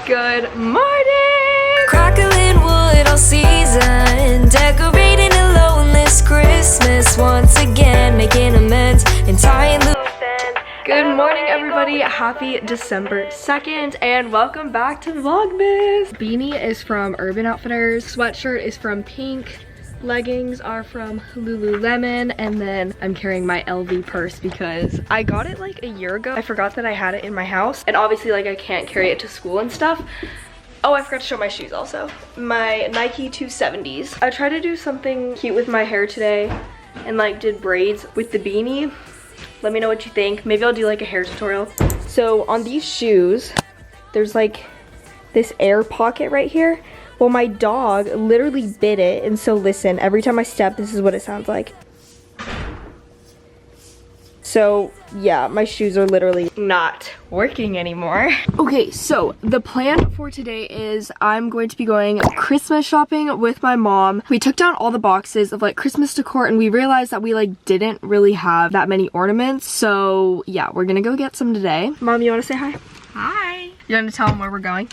Good morning! Crackling wood all season, decorating a loneless Christmas once again, making amends and tying loose ends. Good morning, everybody. Happy December 2nd, and welcome back to Vlogmas. Beanie is from Urban Outfitters, sweatshirt is from Pink, leggings are from Lululemon, and then I'm carrying my LV purse because I got it like a year ago. I forgot that I had it in my house, and obviously like I can't carry it to school and stuff. Oh, I forgot to show my shoes also. My Nike 270s. I tried to do something cute with my hair today and like did braids with the beanie. Let me know what you think. Maybe I'll do like a hair tutorial. So on these shoes, there's like this air pocket right here. Well, my dog literally bit it, and so listen, every time I step, this is what it sounds like. So yeah, my shoes are literally not working anymore. Okay, so the plan for today is I'm going to be going Christmas shopping with my mom. We took down all the boxes of like Christmas decor, and we realized that we like didn't really have that many ornaments. So yeah, we're gonna go get some today. Mom, you wanna say hi? Hi. You wanna tell them where we're going?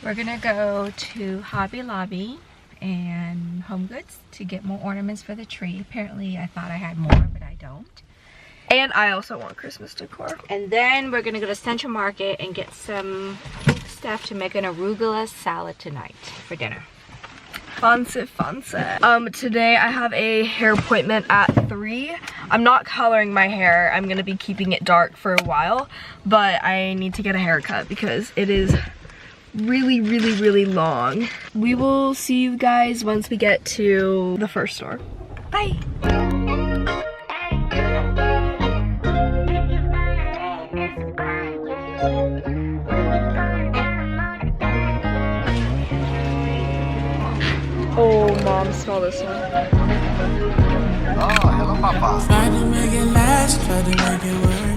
We're gonna go to Hobby Lobby and Home Goods to get more ornaments for the tree. Apparently I thought I had more, but I don't. And I also want Christmas decor. And then we're gonna go to Central Market and get some stuff to make an arugula salad tonight for dinner. Fancy, fancy. Today I have a hair appointment at 3. I'm not coloring my hair. I'm gonna be keeping it dark for a while, but I need to get a haircut because it is really long. We will see you guys once we get to the first store. Bye. Oh, Mom, smell this one. Oh, hello, Papa.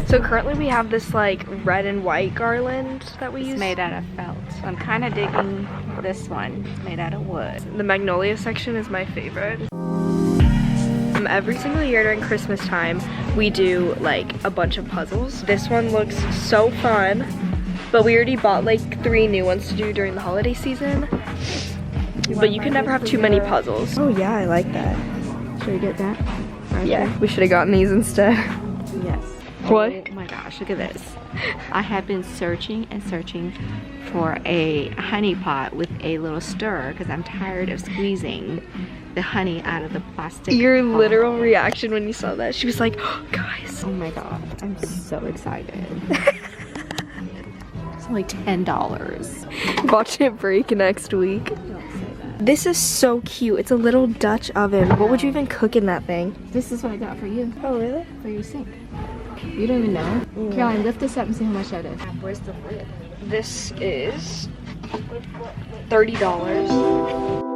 So currently we have this like red and white garland that we use. It's made out of felt. So I'm kind of digging this one. It's made out of wood. The magnolia section is my favorite. Every single year during Christmas time, we do like a bunch of puzzles. This one looks so fun, but we already bought like 3 new ones to do during the holiday season. But you can never have too many puzzles. Oh yeah, I like that. Should we get that? Right Yeah, there? we should have gotten these instead. Yes. What? Oh my gosh, look at this. I have been searching and searching for a honey pot with a little stir because I'm tired of squeezing the honey out of the plastic. Your pot. literal reaction when you saw that, she was like, oh, guys. Oh my god, I'm so excited. It's only $10. Watch it break next week. Don't say that. This is so cute. It's a little Dutch oven. What would you even cook in that thing? This is what I got for you. Oh, really? For your sink. You don't even know. Caroline, lift this up and see how much that is. Where's the lid? This is $30.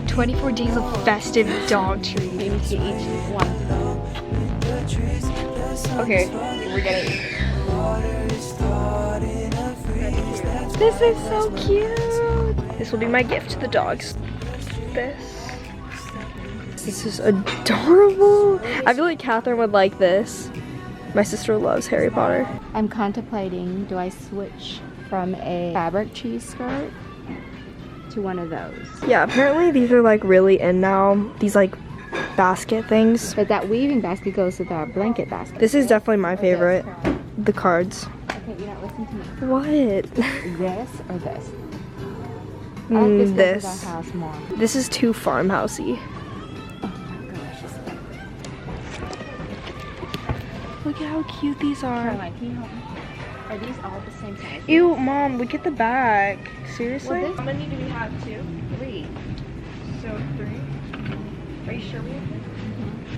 24 days of festive dog treat. Maybe to each one. Okay, we're getting it. This is so cute. This will be my gift to the dogs. This is adorable. I feel like Catherine would like this. My sister loves Harry Potter. I'm contemplating, do I switch from a fabric cheese skirt to one of those? Yeah, apparently these are like really in now. These like basket things. But that weaving basket goes with our blanket basket. This is definitely my favorite. The cards. Okay, you don't listen to me. What? This or this? I like this. This. Goes with our house more. This is too farmhousey. Oh my gosh. Look at how cute these are. Caroline, can you help me? Are these all the same size? Ew, Mom, look at the back. Seriously? Well, this- How many do we have? 2? 3. So 3. Are you sure we have 3?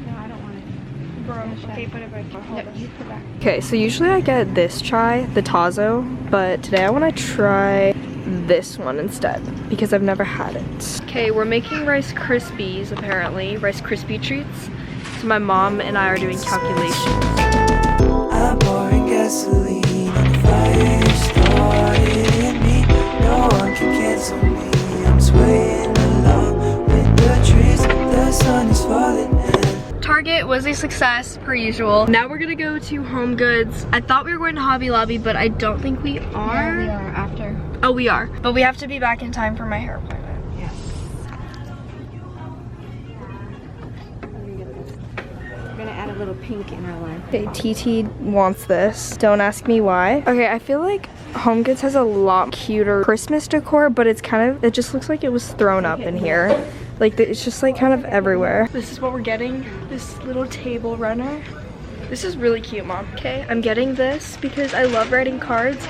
No, I don't want it. Bro, okay, put it back. No, you put back. Okay, so usually I get this chai, the Tazo, but today I want to try this one instead because I've never had it. Okay, we're making Rice Krispies apparently, Rice Krispie treats. So my mom and I are doing calculations. I'm pouring gasoline on the fire started in me. No one can cancel me. I'm swaying along with the trees. The sun is falling. Target was a success per usual. Now we're gonna go to Home Goods. I thought we were going to Hobby Lobby, but I don't think we are. Yeah, we are after. Oh, we are. But we have to be back in time for my hair appointment. Yes. We're gonna add a little pink in our line. Okay, TT wants this. Don't ask me why. Okay, I feel like Home Goods has a lot cuter Christmas decor, but it's kind of, it just looks like it was thrown up in here. Like, it's just like kind of everywhere. This is what we're getting, this little table runner. This is really cute, Mom. Okay, I'm getting this because I love writing cards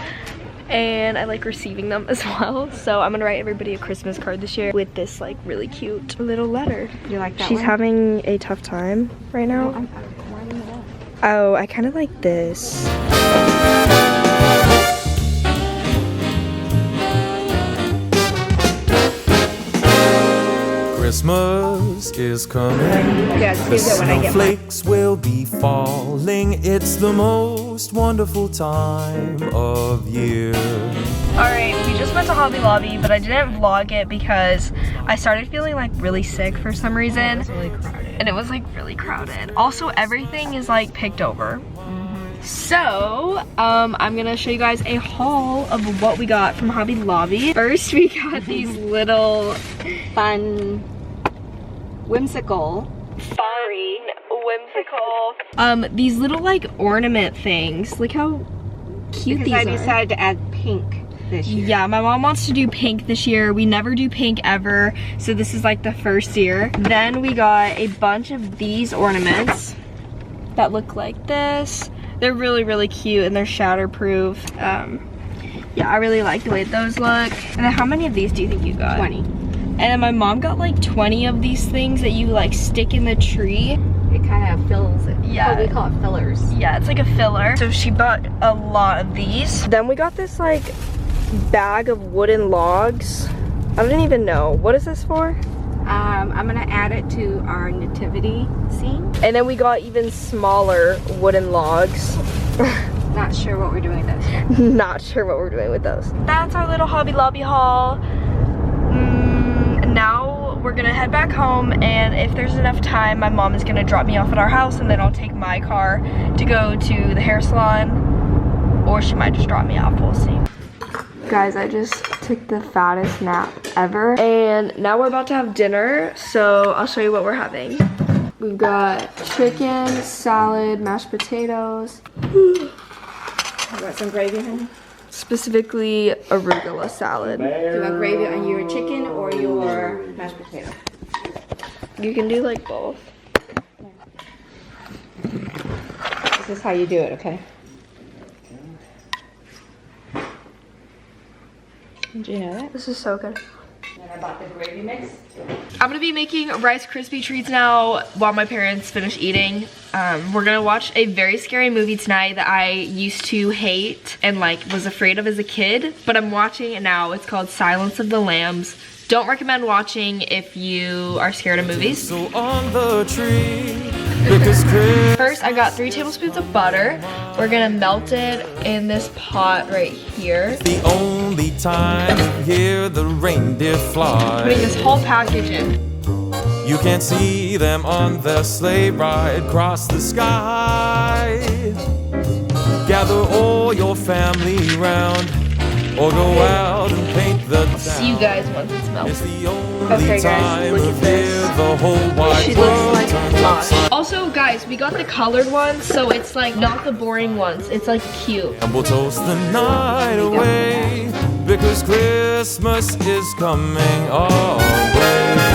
and I like receiving them as well. So I'm gonna write everybody a Christmas card this year with this like really cute little letter. You like that She's one? having a tough time right now. I'm winding it up. Oh, I kind of like this. Christmas is coming. Yeah, just The use it when I get mine. snowflakes will be falling. It's the most wonderful time of year. Alright, we just went to Hobby Lobby, but I didn't vlog it because I started feeling like really sick for some reason. It's really crowded. And it was like really crowded. Also, everything is like picked over. So, I'm gonna show you guys a haul of what we got from Hobby Lobby. First, we got these little Fun, whimsical. These little like ornament things. Look how cute Because these I are. decided to add pink this year. Yeah, my mom wants to do pink this year. We never do pink ever, so this is like the first year. Then we got a bunch of these ornaments that look like this. They're really, really cute and they're shatterproof. Yeah, I really like the way those look. And then how many of these do you think you got? 20. And then my mom got like 20 of these things that you like stick in the tree. It kind of fills it. Yeah. Oh, we call it fillers. Yeah, it's like a filler. So she bought a lot of these. Then we got this like bag of wooden logs. I don't even know. What is this for? I'm gonna add it to our nativity scene. And then we got even smaller wooden logs. Not sure what we're doing with those yet. Not sure what we're doing with those. That's our little Hobby Lobby haul. Now we're gonna head back home, and if there's enough time, my mom is gonna drop me off at our house, and then I'll take my car to go to the hair salon, or she might just drop me off, we'll see. Guys, I just took the fattest nap ever, and now we're about to have dinner, so I'll show you what we're having. We've got chicken, salad, mashed potatoes. You want some gravy, honey? Specifically arugula salad. Do you want gravy on your chicken or your mashed potato? You can do like both. This is how you do it, okay? Did you know that? This is so good. And I bought the gravy mix. I'm gonna be making Rice Krispie treats now while my parents finish eating. We're gonna watch a very scary movie tonight that I used to hate and like was afraid of as a kid, but I'm watching it now. It's called Silence of the Lambs. Don't recommend watching if you are scared of movies. So on the tree, because Christmas First, I got 3 tablespoons of butter. We're gonna melt it in this pot right here. is the only time of year the reindeer fly. Putting this whole package in. You can see them on their sleigh ride across the sky. Gather all your family round, or go out and paint the town. See you guys once it's melted. It's the only Okay, guys, time look at of this. year the whole wide She looks world like turns a lot. upside Also, guys, we got the colored ones, so it's like not the boring ones. It's like cute. and we'll toast the night away, because Christmas is coming our way.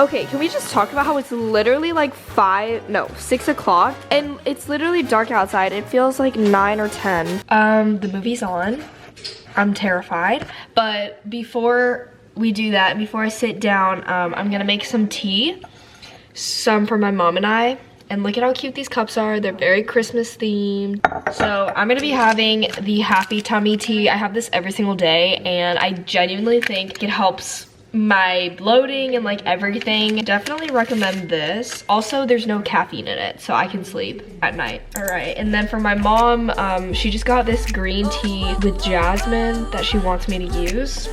Okay, can we just talk about how it's literally like 6 o'clock and it's literally dark outside. It feels like 9 or 10. The movie's on. I'm terrified. But before we do that, before I sit down, I'm gonna make some tea. Some for my mom and I. And look at how cute these cups are. They're very Christmas themed. So I'm gonna be having the Happy Tummy tea. I have this every single day and I genuinely think it helps my bloating and like everything. Definitely recommend this. Also, there's no caffeine in it, so I can sleep at night. All right, and then for my mom, she just got this green tea with jasmine that she wants me to use.